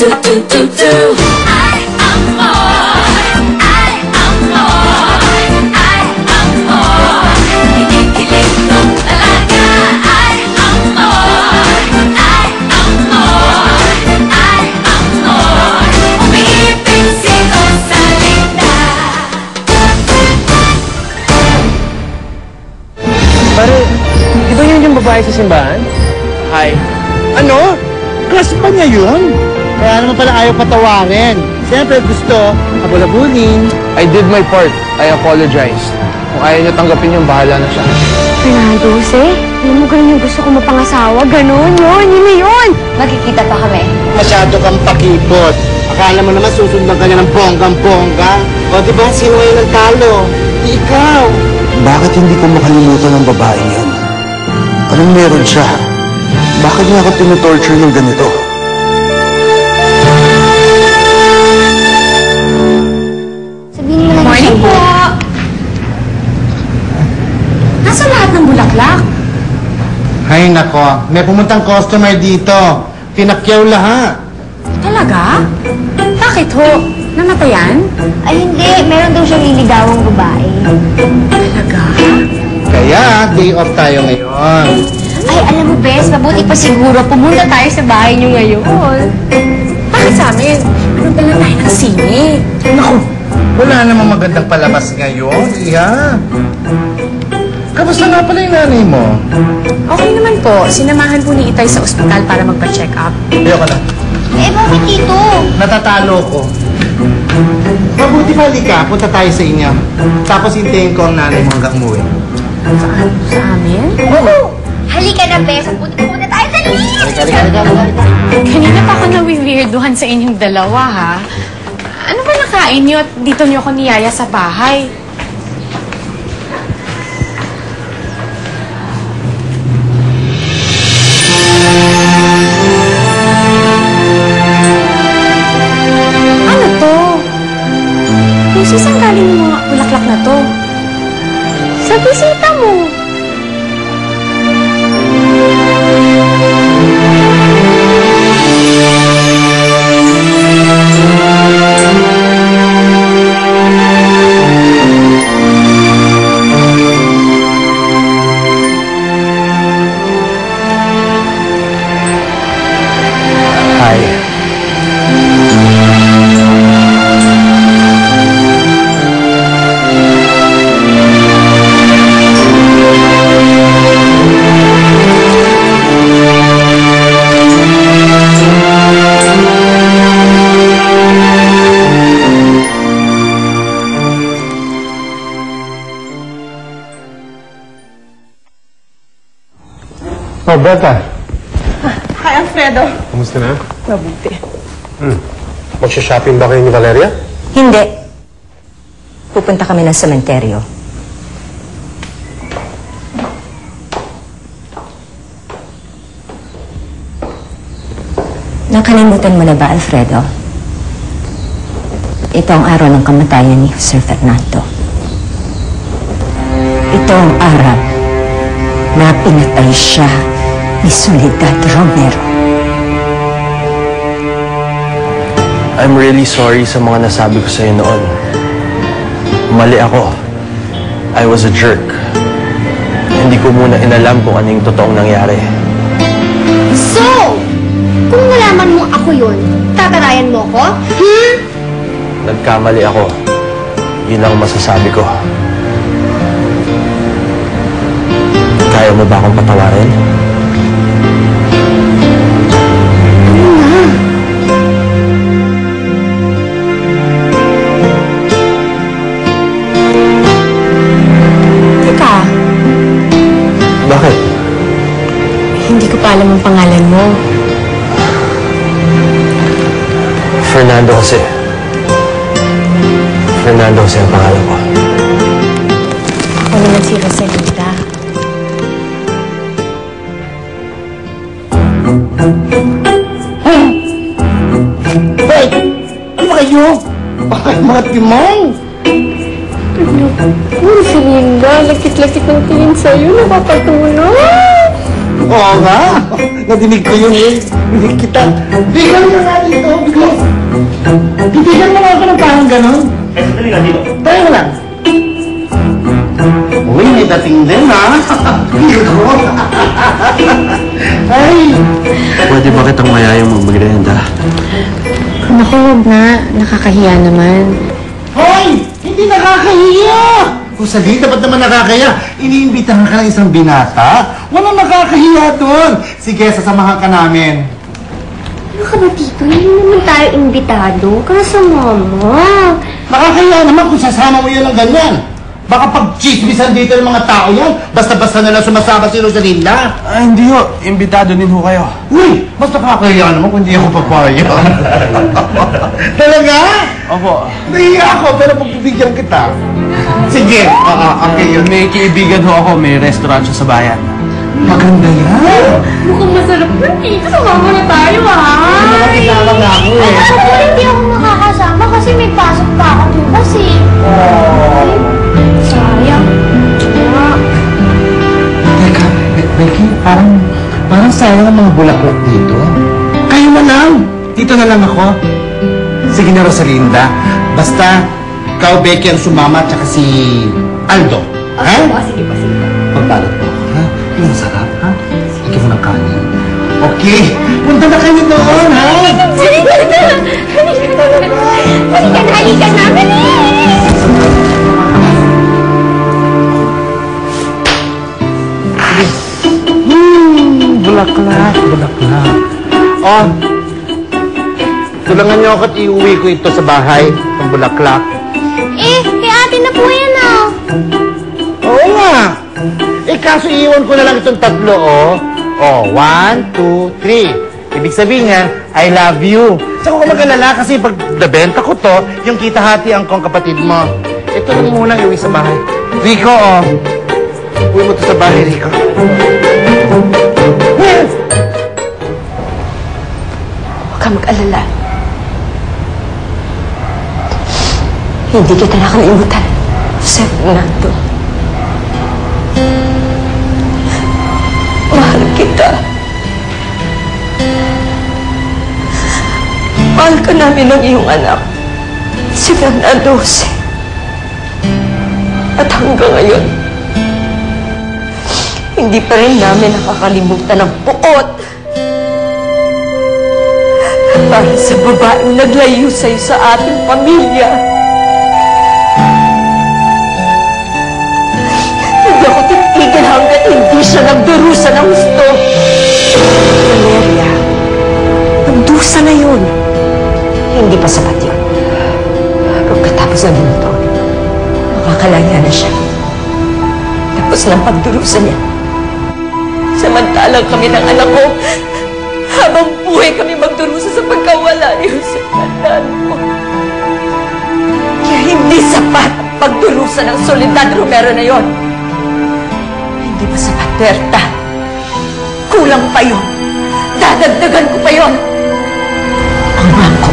Ay, amor, ay, amor, ay, amor. Kinikilig kong talaga. Ay, amor, ay, amor, ay, amor. Umiibig si Rosalinda. Pare, di ba yun yung babae sa simbahan? Hi. Ano? Crush pa niya yun? Kaya naman pala ayaw patawarin. Siyempre gusto, abulabulin. I did my part. I apologized. Kung ayaw niyo tanggapin yung bahala na siya. Fernando, Jose, alam mo ganun yung gusto ko mapangasawa. Ganun, yun na yun. Magkikita pa kami. Masyado kang pakipot. Akala mo naman susundan ka niya ng bonggang-bongga. O diba, sino ngayon ang talo? Ikaw. Bakit hindi ko makalimutan ang babaeng yun? Anong meron siya? Bakit niya ako tinutorture ng ganito? Sabihin mo na Morning po! Nasaan lahat ng bulaklak? Hay nako, may pumuntang customer dito. Pinakyaw lahat. Talaga? Bakit ho? Namatayan? Ay, hindi. Meron daw siyang lilidawang babae. Talaga? Kaya, day off tayo ngayon. Ay, alam mo, Bes, mabuti pa siguro pumunta tayo sa bahay niyo ngayon. Bakit sa amin? Ano ba lang tayo ng sine? Naku, wala namang magandang palabas ngayon, Iha. Kamusta nga pala yung nanay mo? Okay naman po. Sinamahan po ni Itay sa ospital para magpa-check up. Ayoko na. Eh, bakit dito? Natatalo ko. Mabuti halika, punta tayo sa inyo. Tapos hintayin ko ang nanay mo hanggang umuwi. Saan? Sa amin? Oo! Halika na, Bes. Pumunta tayo sa liit! Halika. Kanina pa ako nawiwirduhan sa inyong dalawa, ha? Ano ba nakain niyo at dito niyo ako niyaya sa bahay? Ano to? Saan galing yung mga bulaklak na to? Sa bisita mo. Hi. Oh, Berta. Hi, Alfredo. Kamusta na? Mabuti. Magsha-shopping ba kayo ni Valeria? Hindi. Pupunta kami ng sementeryo. Nakalimutan mo na ba, Alfredo? Ito ang araw ng kamatayan ni Sir Fernando. Ito ang araw na pinatay siya ni Soledad Romero. I'm really sorry sa mga nasabi ko sa'yo noon. Mali ako. I was a jerk. Hindi ko muna inalam kung ano yung totoong nangyari. So, kung nalaman mo ako yun, tatarayan mo ko? Nagkamali ako. Yun ang masasabi ko. Kaya mo ba akong patawarin? Teka, Bakit? hindi ko pa alam ang pangalan mo. Fernando Jose. Fernando Jose ang pangalan ko. Ako naman si Rosalinda. Hey! Ano ba kayo? Bakit mga timong? Uy, si Linda, lakit-lakit ng tingin sa'yo, napapatulog. Oo nga. Nadinig ko yun eh. Nadinig kita. Bigyan mo nga dito. Bilis. Bibigyan mo nga ako ng parang ganon. Dali nga dito. Tayo mo lang. Uy, may dating din ha. Ay. Pwede ba kitang mayayang magmerienda? Naku, huwag na. Nakakahiya naman. Hoy! Hindi nakakahiya! Kung sabihin, dapat naman nakakahiya. Iniimbitahan ka ng isang binata. Walang nakakahiya doon. Sige, sasamahan ka namin. Ano ka ba, Tito? Hindi naman tayo imbitado. Kasama mo. Nakakahiya naman kung sasama mo yan ng ganyan. Baka pag-chismisan dito ng mga tao yan, basta-basta na lang sumasama si Rosalinda. Ah, hindi ho. Imbitado din ho kayo. Uy! Mas nakakahiya naman kung hindi ako papayag. Talaga? Opo. Nahiya ako, pero pagbibigyan kita. Sige, okay yun. May kaibigan ho ako. May restaurant siya sa bayan. Maganda yan. Mukhang masarap yun, Tito. Sumama na tayo, ha? Nakakasama nga ako eh. Ay, ako hindi ako makakasama kasi may pasok pa ako bukas eh. Sayang. Teka, Becky, parang sayang ang mga bulaklak dito. Kayo na lang. Dito na lang ako. Sige na, Rosalinda. Basta, ikaw, Becky, ang sumama, tsaka si Aldo. Ha? Sige pa, sige pa. Pagbalot mo ako, ha? Yung sarap, ha? Sige mo ng kanin. Okay, punta na kayo doon, ha? Halika na! Halika na! Bulaklak. Oh, tulungan niyo ako at iuwi ko ito sa bahay, ng bulaklak. Eh, kay ate na po yan ah. Oo nga. Eh, kaso iiwan ko na lang itong tatlo, oh. Oh, 1, 2, 3. Ibig sabihin niya, I love you. Saka ko mag-alala kasi pag nabenta ko to, yung kita hati ang kong kapatid mo. Ito lang muna iuwi sa bahay. Rico, oh. Uwi mo to sa bahay, Rico. Huwag ka mag-alala. Hindi kita nakalimutan, Jose Fernando. Mahal kita. Mahal ka namin ng iyong anak, si Fernando Jose. At hanggang ngayon, hindi pa rin namin nakakalimutan ang puot para sa babaeng naglayo sa'yo sa ating pamilya. Hindi ako titigil hanggat hindi siya nagdurusa ng gusto. Valeria, nagdusa na yun. Hindi pa sapat yun. Pagkatapos ng mundo, makakalaya na siya. Tapos ng pagdurusa niya. Samantalang kami ng anak ko, habang buhay kami magdurusa sa pagkawala ni Jose Fernando. Kaya hindi sapat ang pagdurusa ng Soledad Romero na yon. Hindi pa sapat, Berta. Kulang pa yun. Dadagdagan ko pa yun. Ang bangko.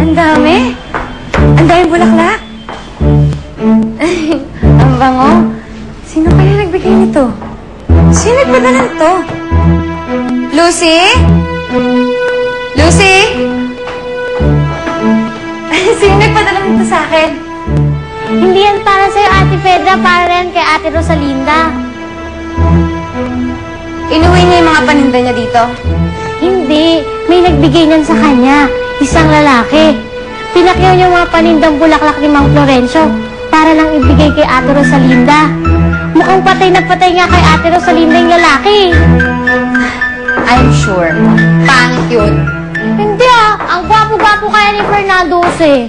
Ang dami. Ang daming bulaklak. Ang bango. Sino kaya nagbigay nito? Sino nagpadala nito? Lucy? Lucy? Sino nagpadala nito sa akin? Hindi yan para sa'yo, Ate Fedra. Para yan kay Ate Rosalinda. Inuwi niya yung mga paninda niya dito? Hindi. May nagbigay niyan sa kanya. Isang lalaki. Pinakyaw niya mga panindang bulaklak ni Mang Florencio para lang ibigay kay Ate Rosalinda. Mukhang patay na patay nga kay Ate Rosalinda yung lalaki. I'm sure. Pangit yun. Hindi ah. Ang gwapo-gwapo kaya ni Fernando Jose.